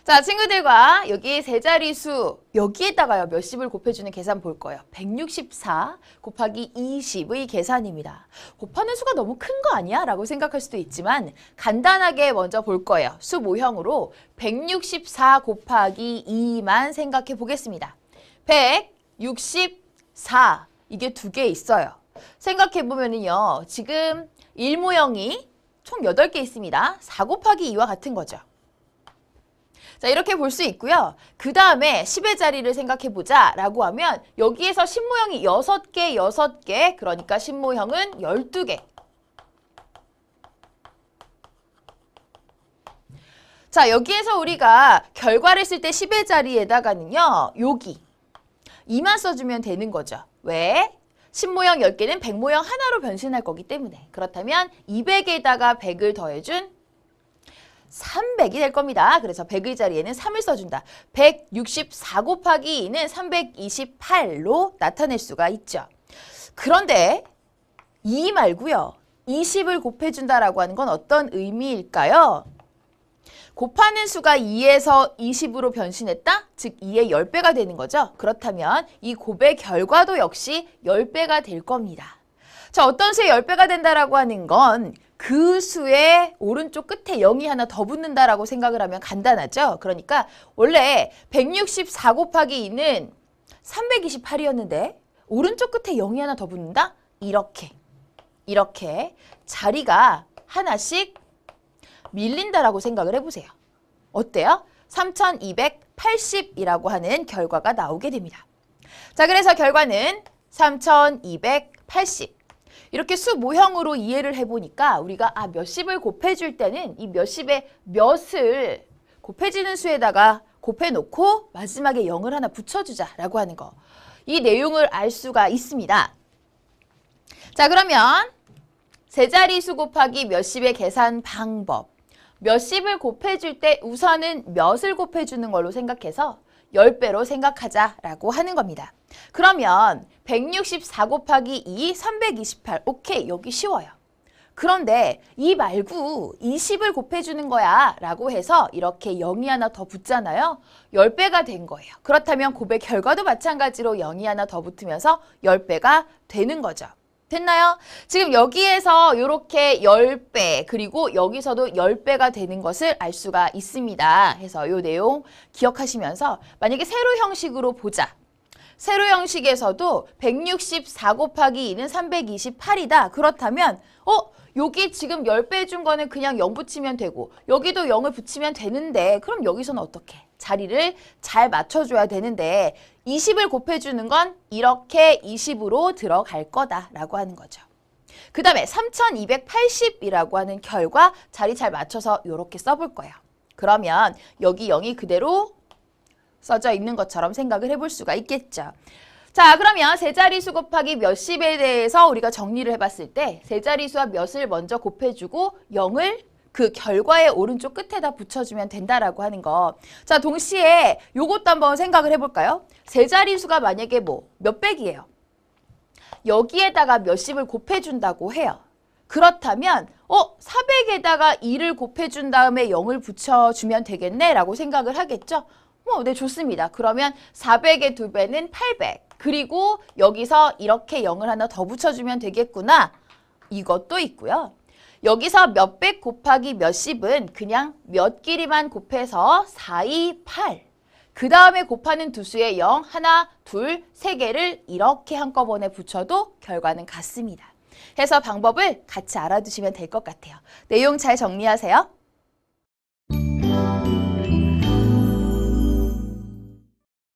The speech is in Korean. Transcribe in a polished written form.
자, 친구들과 여기 세 자리수 여기에다가요 몇십을 곱해주는 계산 볼 거예요. 164 곱하기 20의 계산입니다. 곱하는 수가 너무 큰 거 아니야? 라고 생각할 수도 있지만 간단하게 먼저 볼 거예요. 수 모형으로 164 곱하기 2만 생각해 보겠습니다. 164 이게 두 개 있어요. 생각해 보면은요 지금 1모형이 총 8개 있습니다. 4 곱하기 2와 같은 거죠. 자, 이렇게 볼 수 있고요. 그 다음에 10의 자리를 생각해보자 라고 하면 여기에서 10모형이 6개, 6개, 그러니까 10모형은 12개. 자, 여기에서 우리가 결과를 쓸 때 10의 자리에다가는요. 여기 2만 써주면 되는 거죠. 왜? 10모형 10개는 100모형 하나로 변신할 거기 때문에. 그렇다면 200에다가 100을 더해준 300이 될 겁니다. 그래서 100의 자리에는 3을 써준다. 164 곱하기 2는 328로 나타낼 수가 있죠. 그런데 2 말고요. 20을 곱해준다라고 하는 건 어떤 의미일까요? 곱하는 수가 2에서 20으로 변신했다? 즉 2의 10배가 되는 거죠. 그렇다면 이 곱의 결과도 역시 10배가 될 겁니다. 자, 어떤 수의 10배가 된다라고 하는 건 그 수의 오른쪽 끝에 0이 하나 더 붙는다라고 생각을 하면 간단하죠. 그러니까 원래 164 곱하기 2는 328이었는데 오른쪽 끝에 0이 하나 더 붙는다? 이렇게 자리가 하나씩 밀린다라고 생각을 해보세요. 어때요? 3280이라고 하는 결과가 나오게 됩니다. 자, 그래서 결과는 3280. 이렇게 수 모형으로 이해를 해보니까 우리가 몇십을 곱해줄 때는 이 몇십의 몇을 곱해지는 수에다가 곱해놓고 마지막에 0을 하나 붙여주자라고 하는 거. 이 내용을 알 수가 있습니다. 자, 그러면 세 자리수 곱하기 몇십의 계산 방법. 몇십을 곱해줄 때 우선은 몇을 곱해주는 걸로 생각해서 10배로 생각하자라고 하는 겁니다. 그러면 164 곱하기 2, 328. 오케이, 여기 쉬워요. 그런데 이 말고 20을 곱해주는 거야 라고 해서 이렇게 0이 하나 더 붙잖아요. 10배가 된 거예요. 그렇다면 곱의 결과도 마찬가지로 0이 하나 더 붙으면서 10배가 되는 거죠. 됐나요? 지금 여기에서 이렇게 10배 그리고 여기서도 10배가 되는 것을 알 수가 있습니다. 해서 이 내용 기억하시면서 만약에 세로 형식으로 보자. 세로 형식에서도 164 곱하기 2는 328이다. 그렇다면 여기 지금 10배 준 거는 그냥 0 붙이면 되고 여기도 0을 붙이면 되는데 그럼 여기서는 어떻게? 자리를 잘 맞춰줘야 되는데 20을 곱해주는 건 이렇게 20으로 들어갈 거다라고 하는 거죠. 그 다음에 3280이라고 하는 결과 자리 잘 맞춰서 이렇게 써볼 거예요. 그러면 여기 0이 그대로 써져 있는 것처럼 생각을 해볼 수가 있겠죠. 자, 그러면 세 자리수 곱하기 몇십에 대해서 우리가 정리를 해봤을 때 세 자리수와 몇을 먼저 곱해주고 0을 그 결과의 오른쪽 끝에다 붙여주면 된다라고 하는 거. 자, 동시에 요것도 한번 생각을 해볼까요? 세 자리수가 만약에 몇백이에요. 여기에다가 몇십을 곱해준다고 해요. 그렇다면 400에다가 2를 곱해준 다음에 0을 붙여주면 되겠네 라고 생각을 하겠죠? 네, 좋습니다. 그러면 400의 2배는 800. 그리고 여기서 이렇게 0을 하나 더 붙여주면 되겠구나. 이것도 있고요. 여기서 몇백 곱하기 몇십은 그냥 몇 길이만 곱해서 4, 2, 8. 그 다음에 곱하는 두 수의 0, 하나, 둘, 세 개를 이렇게 한꺼번에 붙여도 결과는 같습니다. 해서 방법을 같이 알아두시면 될 것 같아요. 내용 잘 정리하세요.